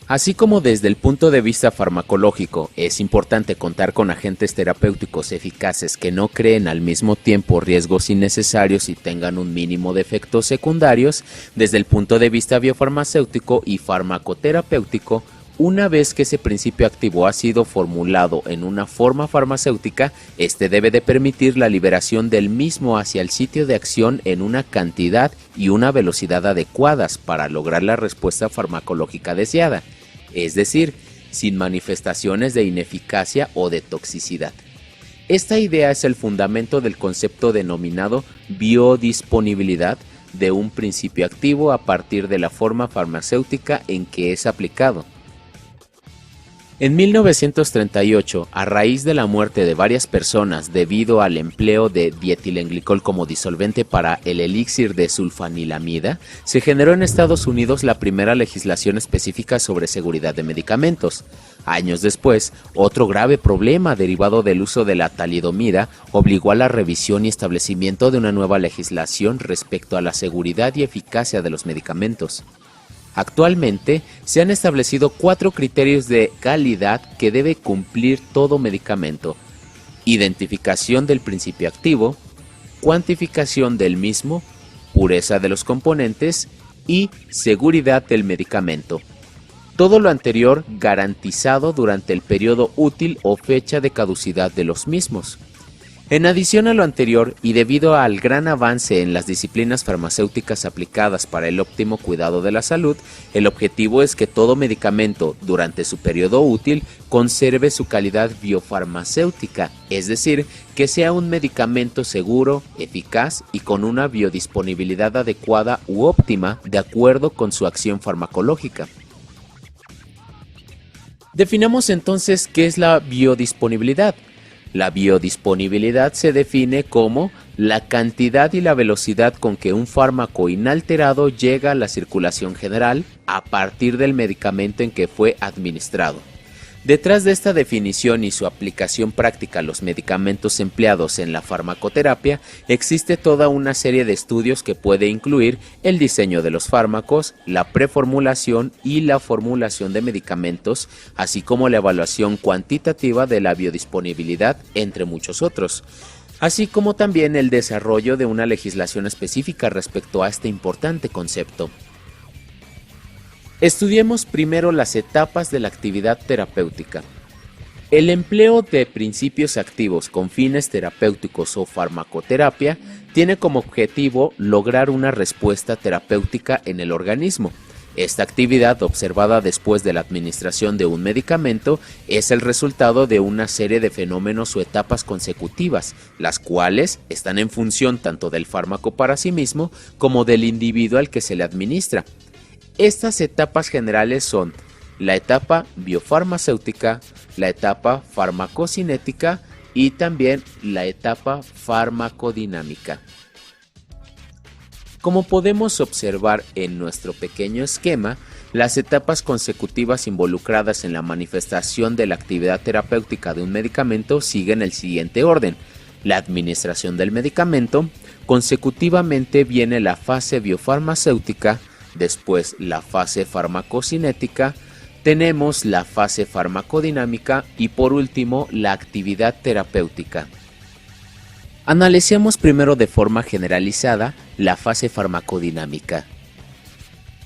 Así como desde el punto de vista farmacológico es importante contar con agentes terapéuticos eficaces que no creen al mismo tiempo riesgos innecesarios y tengan un mínimo de efectos secundarios, desde el punto de vista biofarmacéutico y farmacoterapéutico, una vez que ese principio activo ha sido formulado en una forma farmacéutica, este debe de permitir la liberación del mismo hacia el sitio de acción en una cantidad y una velocidad adecuadas para lograr la respuesta farmacológica deseada, es decir, sin manifestaciones de ineficacia o de toxicidad. Esta idea es el fundamento del concepto denominado biodisponibilidad de un principio activo a partir de la forma farmacéutica en que es aplicado. En 1938, a raíz de la muerte de varias personas debido al empleo de dietilenglicol como disolvente para el elixir de sulfanilamida, se generó en Estados Unidos la primera legislación específica sobre seguridad de medicamentos. Años después, otro grave problema derivado del uso de la talidomida obligó a la revisión y establecimiento de una nueva legislación respecto a la seguridad y eficacia de los medicamentos. Actualmente se han establecido 4 criterios de calidad que debe cumplir todo medicamento: identificación del principio activo, cuantificación del mismo, pureza de los componentes y seguridad del medicamento. Todo lo anterior garantizado durante el periodo útil o fecha de caducidad de los mismos. En adición a lo anterior, y debido al gran avance en las disciplinas farmacéuticas aplicadas para el óptimo cuidado de la salud, el objetivo es que todo medicamento, durante su periodo útil, conserve su calidad biofarmacéutica, es decir, que sea un medicamento seguro, eficaz y con una biodisponibilidad adecuada u óptima de acuerdo con su acción farmacológica. Definamos entonces qué es la biodisponibilidad. La biodisponibilidad se define como la cantidad y la velocidad con que un fármaco inalterado llega a la circulación general a partir del medicamento en que fue administrado. Detrás de esta definición y su aplicación práctica a los medicamentos empleados en la farmacoterapia, existe toda una serie de estudios que puede incluir el diseño de los fármacos, la preformulación y la formulación de medicamentos, así como la evaluación cuantitativa de la biodisponibilidad, entre muchos otros, así como también el desarrollo de una legislación específica respecto a este importante concepto. Estudiemos primero las etapas de la actividad terapéutica. El empleo de principios activos con fines terapéuticos o farmacoterapia tiene como objetivo lograr una respuesta terapéutica en el organismo. Esta actividad, observada después de la administración de un medicamento, es el resultado de una serie de fenómenos o etapas consecutivas, las cuales están en función tanto del fármaco para sí mismo como del individuo al que se le administra. Estas etapas generales son la etapa biofarmacéutica, la etapa farmacocinética y también la etapa farmacodinámica. Como podemos observar en nuestro pequeño esquema, las etapas consecutivas involucradas en la manifestación de la actividad terapéutica de un medicamento siguen el siguiente orden: la administración del medicamento, consecutivamente viene la fase biofarmacéutica, después la fase farmacocinética, tenemos la fase farmacodinámica y por último la actividad terapéutica. Analicemos primero de forma generalizada la fase farmacodinámica.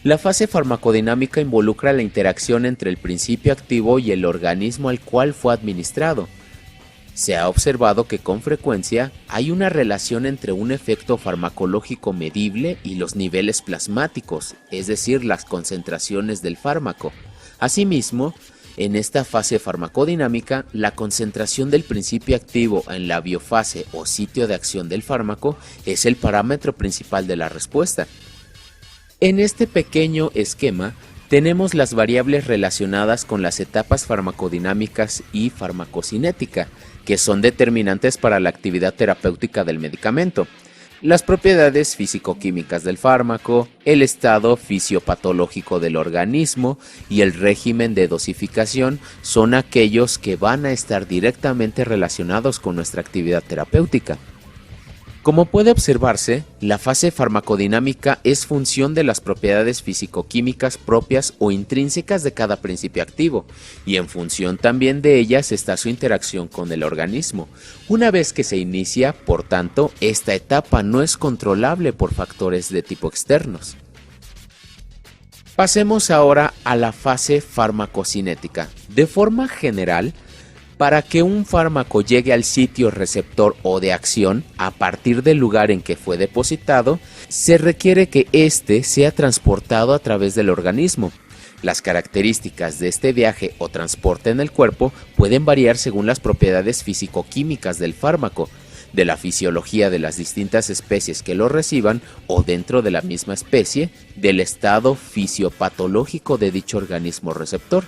La fase farmacodinámica involucra la interacción entre el principio activo y el organismo al cual fue administrado. Se ha observado que con frecuencia hay una relación entre un efecto farmacológico medible y los niveles plasmáticos, es decir, las concentraciones del fármaco. Asimismo, en esta fase farmacodinámica, la concentración del principio activo en la biofase o sitio de acción del fármaco es el parámetro principal de la respuesta. En este pequeño esquema, tenemos las variables relacionadas con las etapas farmacodinámicas y farmacocinética, que son determinantes para la actividad terapéutica del medicamento. Las propiedades físico-químicas del fármaco, el estado fisiopatológico del organismo y el régimen de dosificación son aquellos que van a estar directamente relacionados con nuestra actividad terapéutica. Como puede observarse, la fase farmacodinámica es función de las propiedades físico-químicas propias o intrínsecas de cada principio activo, y en función también de ellas está su interacción con el organismo. Una vez que se inicia, por tanto, esta etapa no es controlable por factores de tipo externos. Pasemos ahora a la fase farmacocinética. De forma general, para que un fármaco llegue al sitio receptor o de acción a partir del lugar en que fue depositado, se requiere que éste sea transportado a través del organismo. Las características de este viaje o transporte en el cuerpo pueden variar según las propiedades físico-químicas del fármaco, de la fisiología de las distintas especies que lo reciban o dentro de la misma especie, del estado fisiopatológico de dicho organismo receptor.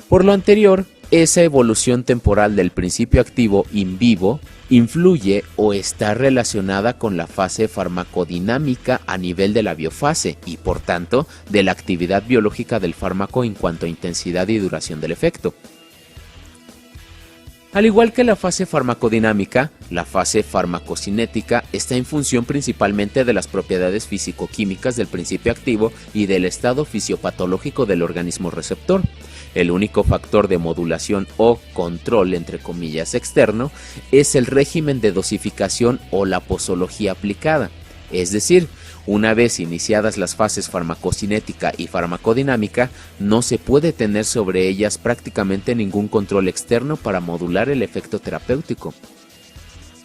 Por lo anterior, esa evolución temporal del principio activo in vivo influye o está relacionada con la fase farmacodinámica a nivel de la biofase y, por tanto, de la actividad biológica del fármaco en cuanto a intensidad y duración del efecto. Al igual que la fase farmacodinámica, la fase farmacocinética está en función principalmente de las propiedades físico-químicas del principio activo y del estado fisiopatológico del organismo receptor. El único factor de modulación o control, entre comillas, externo, es el régimen de dosificación o la posología aplicada. Es decir, una vez iniciadas las fases farmacocinética y farmacodinámica, no se puede tener sobre ellas prácticamente ningún control externo para modular el efecto terapéutico.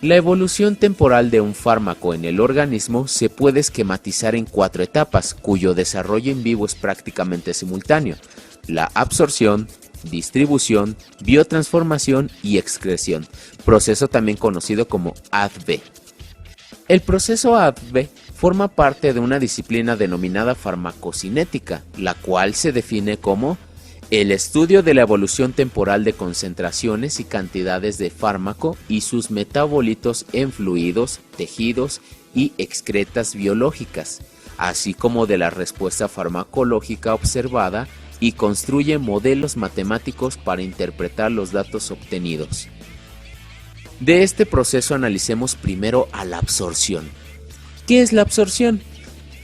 La evolución temporal de un fármaco en el organismo se puede esquematizar en 4 etapas, cuyo desarrollo en vivo es prácticamente simultáneo: la absorción, distribución, biotransformación y excreción, proceso también conocido como ADV. El proceso ADV forma parte de una disciplina denominada farmacocinética, la cual se define como el estudio de la evolución temporal de concentraciones y cantidades de fármaco y sus metabolitos en fluidos, tejidos y excretas biológicas, así como de la respuesta farmacológica observada, y construye modelos matemáticos para interpretar los datos obtenidos. De este proceso analicemos primero a la absorción. ¿Qué es la absorción?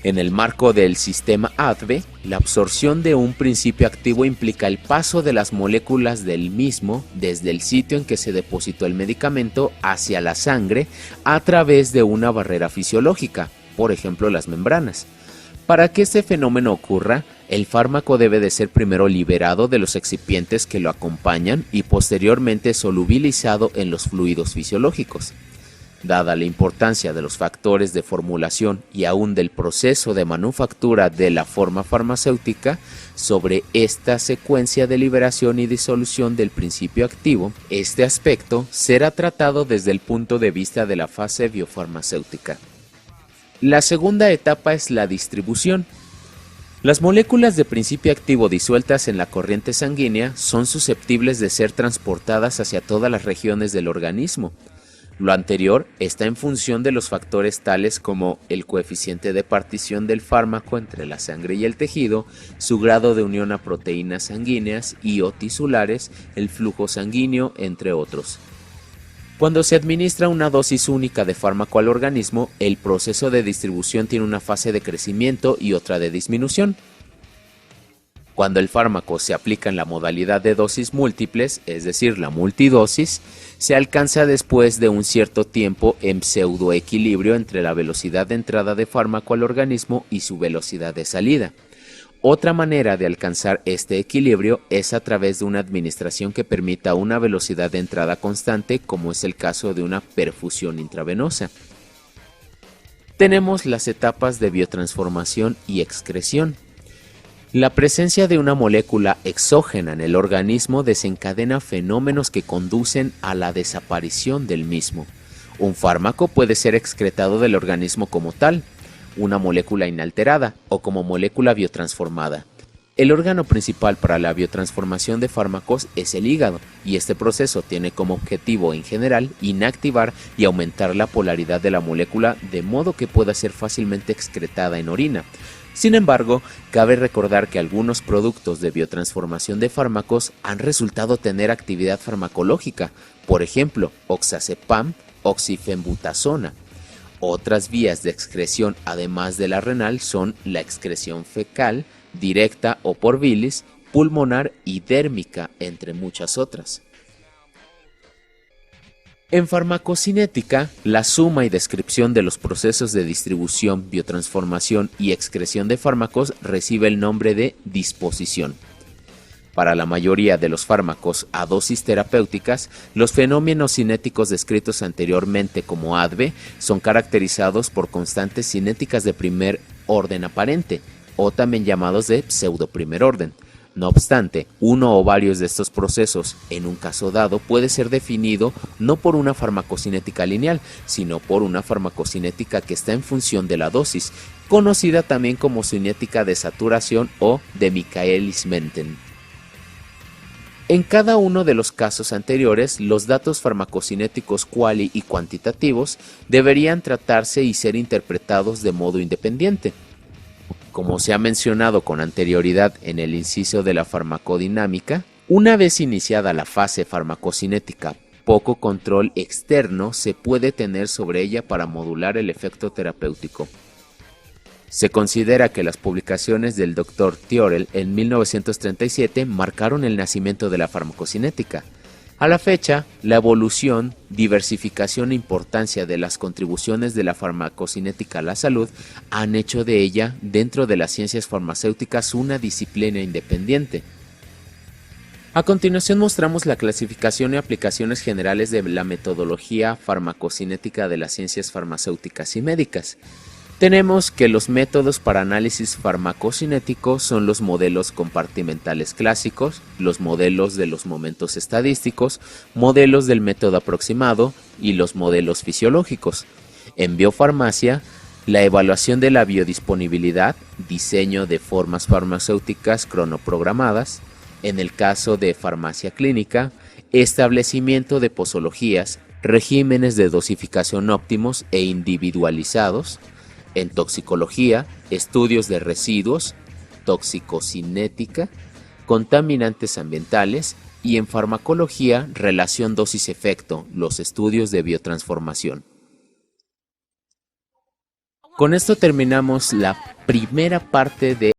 En el marco del sistema ADV, la absorción de un principio activo implica el paso de las moléculas del mismo desde el sitio en que se depositó el medicamento hacia la sangre a través de una barrera fisiológica, por ejemplo las membranas. Para que este fenómeno ocurra, el fármaco debe de ser primero liberado de los excipientes que lo acompañan y posteriormente solubilizado en los fluidos fisiológicos. Dada la importancia de los factores de formulación y aún del proceso de manufactura de la forma farmacéutica, sobre esta secuencia de liberación y disolución del principio activo, este aspecto será tratado desde el punto de vista de la fase biofarmacéutica. La segunda etapa es la distribución. Las moléculas de principio activo disueltas en la corriente sanguínea son susceptibles de ser transportadas hacia todas las regiones del organismo. Lo anterior está en función de los factores tales como el coeficiente de partición del fármaco entre la sangre y el tejido, su grado de unión a proteínas sanguíneas y o tisulares, el flujo sanguíneo, entre otros. Cuando se administra una dosis única de fármaco al organismo, el proceso de distribución tiene una fase de crecimiento y otra de disminución. Cuando el fármaco se aplica en la modalidad de dosis múltiples, es decir, la multidosis, se alcanza después de un cierto tiempo en pseudoequilibrio entre la velocidad de entrada de fármaco al organismo y su velocidad de salida. Otra manera de alcanzar este equilibrio es a través de una administración que permita una velocidad de entrada constante, como es el caso de una perfusión intravenosa. Tenemos las etapas de biotransformación y excreción. La presencia de una molécula exógena en el organismo desencadena fenómenos que conducen a la desaparición del mismo. Un fármaco puede ser excretado del organismo como tal, una molécula inalterada o como molécula biotransformada. El órgano principal para la biotransformación de fármacos es el hígado, y este proceso tiene como objetivo en general inactivar y aumentar la polaridad de la molécula de modo que pueda ser fácilmente excretada en orina. Sin embargo, cabe recordar que algunos productos de biotransformación de fármacos han resultado tener actividad farmacológica. Por ejemplo, oxazepam oxifenbutazona. Otras vías de excreción además de la renal son la excreción fecal, directa o por bilis, pulmonar y dérmica, entre muchas otras. En farmacocinética, la suma y descripción de los procesos de distribución, biotransformación y excreción de fármacos recibe el nombre de disposición. Para la mayoría de los fármacos a dosis terapéuticas, los fenómenos cinéticos descritos anteriormente como ADVE son caracterizados por constantes cinéticas de primer orden aparente, o también llamados de pseudo-primer orden. No obstante, uno o varios de estos procesos, en un caso dado, puede ser definido no por una farmacocinética lineal, sino por una farmacocinética que está en función de la dosis, conocida también como cinética de saturación o de Michaelis-Menten. En cada uno de los casos anteriores, los datos farmacocinéticos cuali y cuantitativos deberían tratarse y ser interpretados de modo independiente. Como se ha mencionado con anterioridad en el inciso de la farmacodinámica, una vez iniciada la fase farmacocinética, poco control externo se puede tener sobre ella para modular el efecto terapéutico. Se considera que las publicaciones del Dr. Thiorel en 1937 marcaron el nacimiento de la farmacocinética. A la fecha, la evolución, diversificación e importancia de las contribuciones de la farmacocinética a la salud han hecho de ella, dentro de las ciencias farmacéuticas, una disciplina independiente. A continuación mostramos la clasificación y aplicaciones generales de la metodología farmacocinética de las ciencias farmacéuticas y médicas. Tenemos que los métodos para análisis farmacocinético son los modelos compartimentales clásicos, los modelos de los momentos estadísticos, modelos del método aproximado y los modelos fisiológicos. En biofarmacia, la evaluación de la biodisponibilidad, diseño de formas farmacéuticas cronoprogramadas. En el caso de farmacia clínica, establecimiento de posologías, regímenes de dosificación óptimos e individualizados. En toxicología, estudios de residuos, toxicocinética, contaminantes ambientales y en farmacología, relación dosis-efecto, los estudios de biotransformación. Con esto terminamos la primera parte de